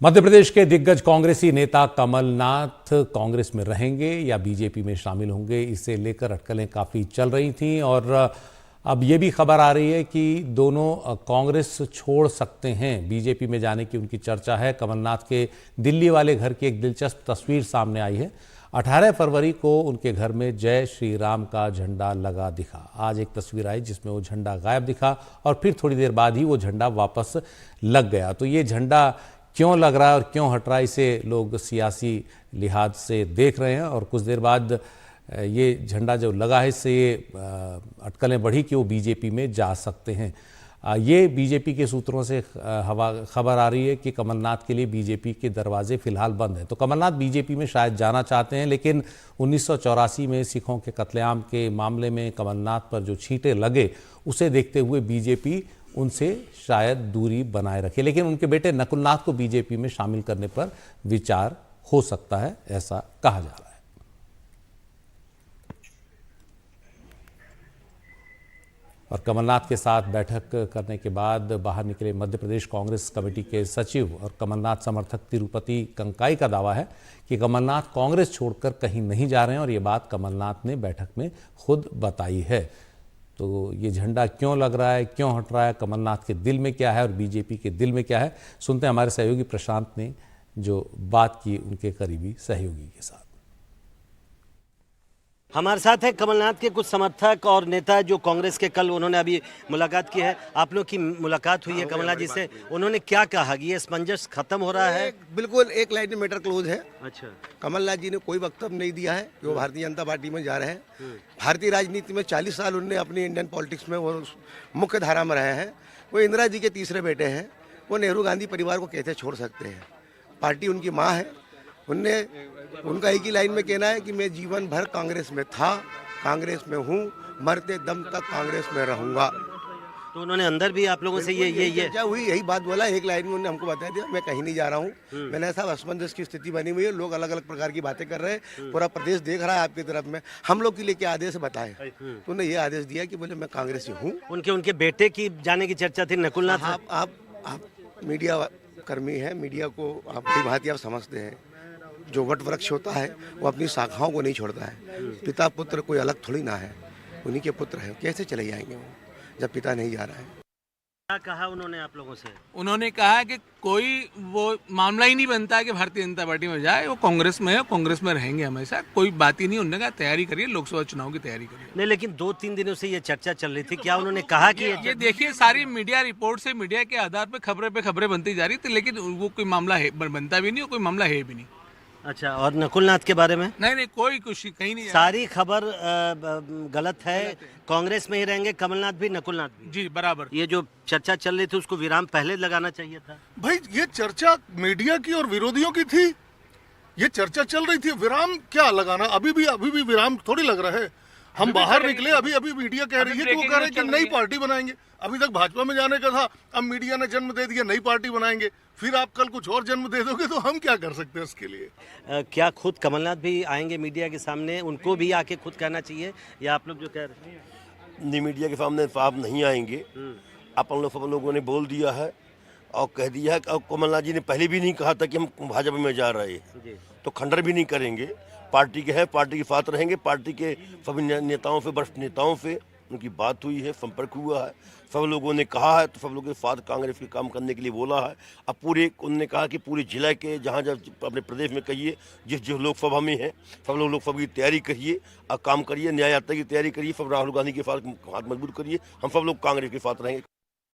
मध्य प्रदेश के दिग्गज कांग्रेसी नेता कमलनाथ कांग्रेस में रहेंगे या बीजेपी में शामिल होंगे, इसे लेकर अटकलें काफ़ी चल रही थीं और अब ये भी खबर आ रही है कि दोनों कांग्रेस छोड़ सकते हैं। बीजेपी में जाने की उनकी चर्चा है। कमलनाथ के दिल्ली वाले घर की एक दिलचस्प तस्वीर सामने आई है। 18 फरवरी को उनके घर में जय श्री राम का झंडा लगा दिखा। आज एक तस्वीर आई जिसमें वो झंडा गायब दिखा और फिर थोड़ी देर बाद ही वो झंडा वापस लग गया। तो ये झंडा क्यों लग रहा है और क्यों हट रहा है, इसे लोग सियासी लिहाज से देख रहे हैं और कुछ देर बाद ये झंडा जो लगा है इससे ये अटकलें बढ़ी कि वो बीजेपी में जा सकते हैं। ये बीजेपी के सूत्रों से खबर आ रही है कि कमलनाथ के लिए बीजेपी के दरवाजे फिलहाल बंद हैं। तो कमलनाथ बीजेपी में शायद जाना चाहते हैं, लेकिन 1984 में सिखों के कत्लेआम के मामले में कमलनाथ पर जो छींटे लगे उसे देखते हुए बीजेपी उनसे शायद दूरी बनाए रखे। लेकिन उनके बेटे नकुलनाथ को बीजेपी में शामिल करने पर विचार हो सकता है, ऐसा कहा जा रहा है। और कमलनाथ के साथ बैठक करने के बाद बाहर निकले मध्य प्रदेश कांग्रेस कमेटी के सचिव और कमलनाथ समर्थक तिरुपति कंकाई का दावा है कि कमलनाथ कांग्रेस छोड़कर कहीं नहीं जा रहे हैं और ये बात कमलनाथ ने बैठक में खुद बताई है। तो ये झंडा क्यों लग रहा है, क्यों हट रहा है, कमलनाथ के दिल में क्या है और बीजेपी के दिल में क्या है, सुनते हैं हमारे सहयोगी प्रशांत ने जो बात की उनके करीबी सहयोगी के साथ। हमारे साथ है कमलनाथ के कुछ समर्थक और नेता जो कांग्रेस के, कल उन्होंने अभी मुलाकात की है। आप लोग की मुलाकात हुई है कमलनाथ जी से, उन्होंने क्या कहा कि ये सामंजस्य खत्म हो रहा है? बिल्कुल एक लाइन में मैटर क्लोज है। अच्छा, कमलनाथ जी ने कोई वक्तव्य नहीं दिया है कि वो भारतीय जनता पार्टी में जा रहे हैं। भारतीय राजनीति में 40 साल उनने अपनी इंडियन पॉलिटिक्स में वो मुख्य धारा में रहे हैं। वो इंदिरा जी के तीसरे बेटे हैं। वो नेहरू गांधी परिवार को कैसे छोड़ सकते हैं? पार्टी उनकी माँ है। उनका एक ही लाइन में कहना है कि मैं जीवन भर कांग्रेस में था, कांग्रेस में हूँ, मरते दम तक कांग्रेस में रहूंगा। तो उन्होंने अंदर भी आप लोगों से ये क्या हुई, यही बात बोला। एक लाइन में उन्होंने हमको बता दिया मैं कहीं नहीं जा रहा हूँ। मैंने ऐसा असमंजस की स्थिति बनी हुई है, लोग अलग अलग प्रकार की बातें कर रहे हैं, पूरा प्रदेश देख रहा है आपकी तरफ में। हम लोग के लिए क्या आदेश बताएं? तो उन्होंने ये आदेश दिया कि बोले मैं कांग्रेसी हूँ। उनके बेटे की जाने की चर्चा थी नकुलनाथ। आप मीडिया कर्मी हैं, मीडिया को आप बड़ी भांति आप समझते हैं। जो वट वृक्ष होता है वो अपनी शाखाओं को नहीं छोड़ता है। पिता पुत्र कोई अलग थोड़ी ना है, उन्हीं के पुत्र हैं। कैसे चले जाएंगे वो जब पिता नहीं जा रहा है? क्या कहा उन्होंने आप लोगों से? उन्होंने कहा कि कोई वो मामला ही नहीं बनता कि भारतीय जनता पार्टी में जाए, वो कांग्रेस में है, कांग्रेस में रहेंगे हमेशा। कोई बात ही नहीं। उन्होंने कहा तैयारी करिए, लोकसभा चुनाव की तैयारी करिए। नहीं, लेकिन 2-3 दिनों से ये चर्चा चल रही थी। क्या उन्होंने कहा कि ये देखिए, सारी मीडिया रिपोर्ट से, मीडिया के आधार पर खबरें बनती जा रही थी, लेकिन वो कोई मामला है बनता भी नहीं और कोई मामला है भी नहीं। अच्छा, और नकुलनाथ के बारे में? नहीं, कोई कुछ कहीं नहीं। सारी खबर गलत है। कांग्रेस में ही रहेंगे कमलनाथ भी, नकुलनाथ भी। जी बराबर। ये जो चर्चा चल रही थी उसको विराम पहले लगाना चाहिए था। भाई ये चर्चा मीडिया की और विरोधियों की थी। ये चर्चा चल रही थी, विराम क्या लगाना? अभी भी विराम थोड़ी लग रहा है। हम बाहर निकले, अभी मीडिया कह रही है कि वो कह रहे हैं कि नई पार्टी बनाएंगे। अभी तक भाजपा में जाने का था, अब मीडिया ने जन्म दे दिया नई पार्टी बनाएंगे। फिर आप कल कुछ और जन्म दे दोगे तो हम क्या कर सकते हैं उसके लिए? क्या खुद कमलनाथ भी आएंगे मीडिया के सामने? उनको भी आके खुद कहना चाहिए या आप लोग जो कह रहे हैं? नहीं, मीडिया के सामने आप नहीं आएंगे। अपन लोगों ने बोल दिया है और कह दिया है। और कमलनाथ जी ने पहले भी नहीं कहा था कि हम भाजपा में जा रहे हैं, तो खंडन भी नहीं करेंगे। पार्टी के हैं, पार्टी के साथ रहेंगे। पार्टी के सभी नेताओं से, वरिष्ठ नेताओं से उनकी बात हुई है, संपर्क हुआ है। सब लोगों ने कहा है, तो सब लोगों के साथ कांग्रेस के काम करने के लिए बोला है। अब उन्होंने कहा कि पूरे जिला के जहाँ अपने प्रदेश में कहिए, जिस लोकसभा में है, सब लोग लोकसभा की तैयारी करिए और काम करिए, न्याय यात्रा की तैयारी करिए, सब राहुल गांधी के साथ हाथ मजबूत करिए। हम सब लोग कांग्रेस के साथ रहेंगे।